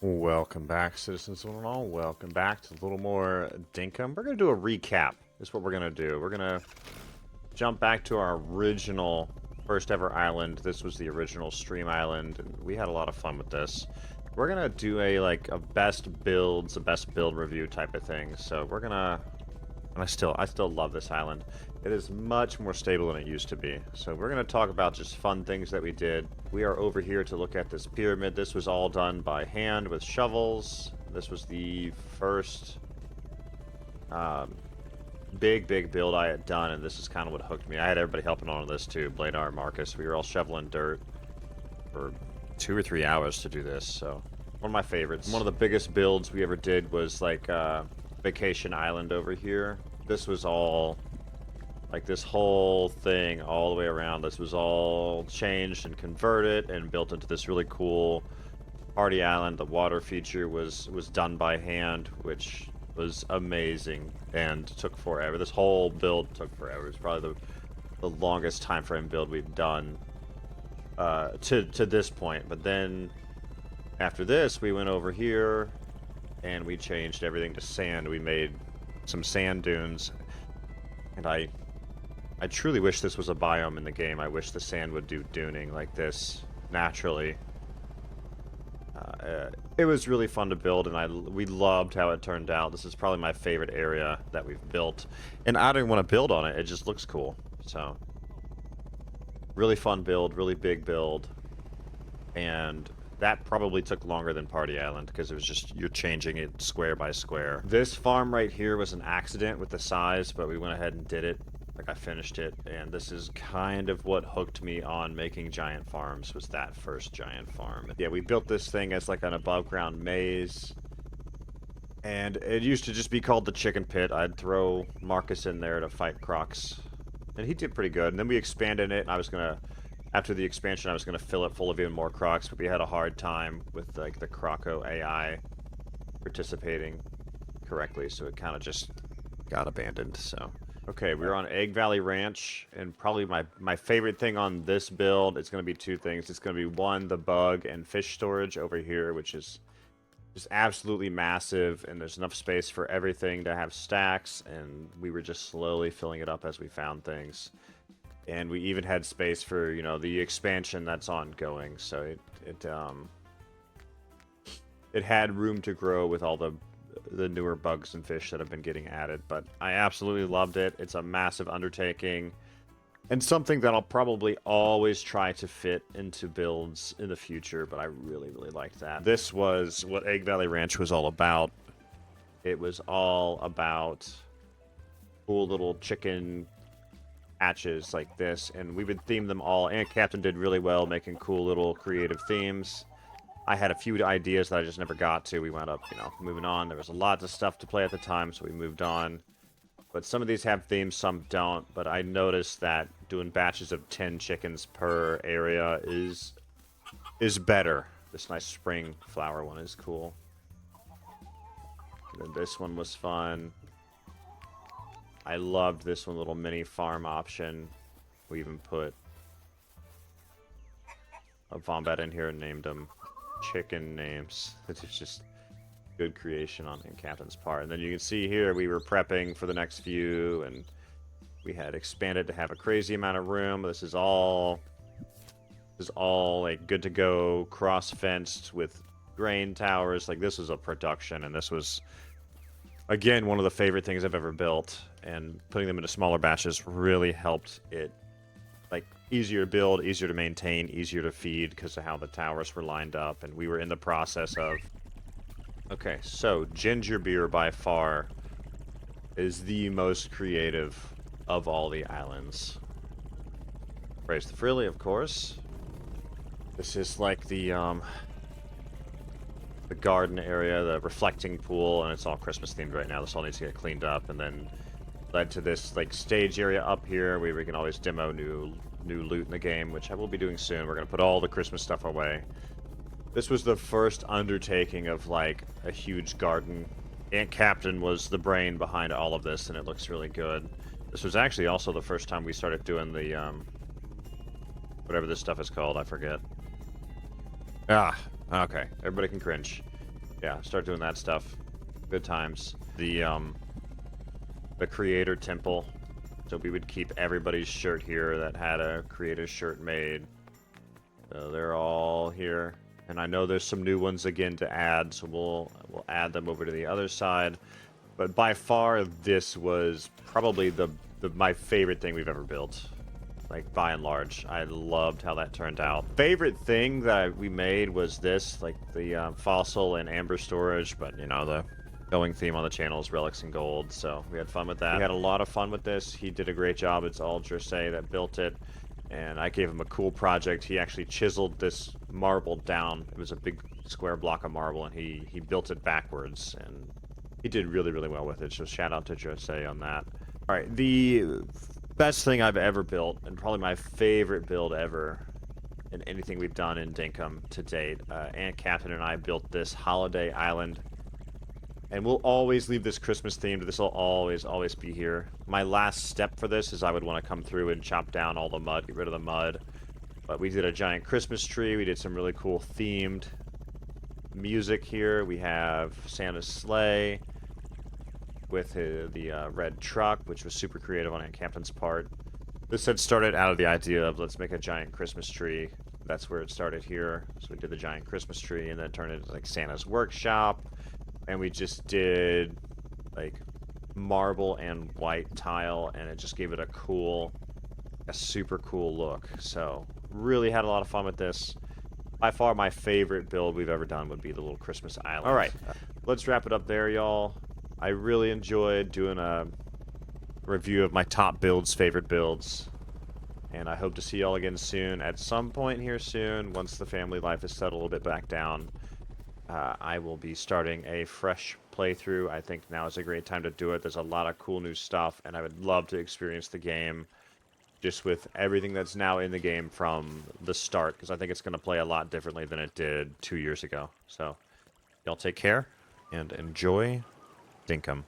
Welcome back, citizens one and all. Welcome back to a little more Dinkum. We're going to do a recap. Is what we're going to do. We're going to jump back to our original first ever island. This was the original stream island, and we had a lot of fun with this. We're going to do a best builds, a best build review type of thing. So we're going to, and I still love this island. It is much more stable than it used to be. So we're going to talk about just fun things that we did. We are over here to look at this pyramid. This was all done by hand with shovels. This was the first big build I had done, and this is kind of what hooked me. I had everybody helping on this too. Bladar, Marcus, we were all shoveling dirt for 2 or 3 hours to do this. So one of my favorites. One of the biggest builds we ever did was like Vacation Island over here. This was all like this whole thing all the way around. This was all changed and converted and built into this really cool party island. The water feature was done by hand, which was amazing and took forever. This whole build took forever. It's probably the longest time frame build we've done to this point. But then after this, we went over here and we changed everything to sand. We made some sand dunes, and I truly wish this was a biome in the game. I wish the sand would do duning like this naturally. It was really fun to build, and we loved how it turned out. This is probably my favorite area that we've built, and I didn't want to build on it. It just looks cool. So, really fun build, really big build, and that probably took longer than Party Island because it was just, you're changing it square by square. This farm right here was an accident with the size, but we went ahead and did it. Like, I finished it, and this is kind of what hooked me on making giant farms, was that first giant farm. Yeah, we built this thing as like an above ground maze, and it used to just be called the chicken pit. I'd throw Marcus in there to fight crocs, and he did pretty good. And then we expanded it, and I was gonna, after the expansion, I was gonna fill it full of even more crocs, but we had a hard time with like the croco AI participating correctly, so it kind of just got abandoned. So okay, we're on Egg Valley Ranch, and probably my favorite thing on this build is going to be two things. It's going to be one, the bug and fish storage over here, which is just absolutely massive, and there's enough space for everything to have stacks, and we were just slowly filling it up as we found things. And we even had space for, you know, the expansion that's ongoing, so it had room to grow with all the newer bugs and fish that have been getting added. But I absolutely loved it. It's a massive undertaking, and something that I'll probably always try to fit into builds in the future, but I really liked that. This was what Egg Valley Ranch was all about. It was all about cool little chicken hatches like this, and we would theme them all, and Captain did really well making cool little creative themes. I had a few ideas that I just never got to. We wound up, you know, moving on. There was a lot of stuff to play at the time, so we moved on. But some of these have themes, some don't. But I noticed that doing batches of 10 chickens per area is better. This nice spring flower one is cool. And then this one was fun. I loved this one, little mini farm option. We even put a wombat in here and named him chicken names. It's just good creation on Captain's part. And then you can see here we were prepping for the next few, and we had expanded to have a crazy amount of room. This is all like good to go, cross fenced with grain towers. Like, this was a production, and this was again one of the favorite things I've ever built, and putting them into smaller batches really helped it, like, easier to build, easier to maintain, easier to feed because of how the towers were lined up. And we were in the process of... Okay, so ginger beer by far is the most creative of all the islands. Praise the Frilly, of course. This is like the garden area, the reflecting pool, and it's all Christmas themed right now. This all needs to get cleaned up, and then led to this like stage area up here where we can always demo new loot in the game, which I will be doing soon. We're gonna put all the Christmas stuff away. This was the first undertaking of like a huge garden. Aunt Captain was the brain behind all of this, and it looks really good. This was actually also the first time we started doing the whatever this stuff is called, I forget. Ah, okay. Everybody can cringe. Yeah, start doing that stuff. Good times. The creator temple. So we would keep everybody's shirt here that had a creator shirt made. So they're all here. And I know there's some new ones again to add, so we'll add them over to the other side. But by far, this was probably my favorite thing we've ever built. Like, by and large, I loved how that turned out. Favorite thing that we made was this, like the fossil and amber storage, but you know, the going theme on the channel is relics and gold, so we had fun with that. We had a lot of fun with this. He did a great job. It's all J that built it, and I gave him a cool project. He actually chiseled this marble down. It was a big square block of marble, and he built it backwards, and he did really, really well with it, so shout out to J on that. Alright, the best thing I've ever built, and probably my favorite build ever in anything we've done in Dinkum to date. Aunt Captain and I built this holiday island, and we'll always leave this Christmas themed. This will always, always be here. My last step for this is I would want to come through and chop down all the mud, get rid of the mud. But we did a giant Christmas tree. We did some really cool themed music here. We have Santa's sleigh with the red truck, which was super creative on Aunt Captain's part. This had started out of the idea of let's make a giant Christmas tree. That's where it started here. So we did the giant Christmas tree and then turned it into like Santa's workshop. And we just did like marble and white tile, and it just gave it a super cool look. So really had a lot of fun with this. By far my favorite build we've ever done would be the little Christmas island. All right, let's wrap it up there, y'all. I really enjoyed doing a review of my top builds, favorite builds. And I hope to see y'all again soon. At some point here soon, once the family life is settled a little bit back down, I will be starting a fresh playthrough. I think now is a great time to do it. There's a lot of cool new stuff, and I would love to experience the game just with everything that's now in the game from the start, because I think it's going to play a lot differently than it did 2 years ago. So, y'all take care, and enjoy Dinkum.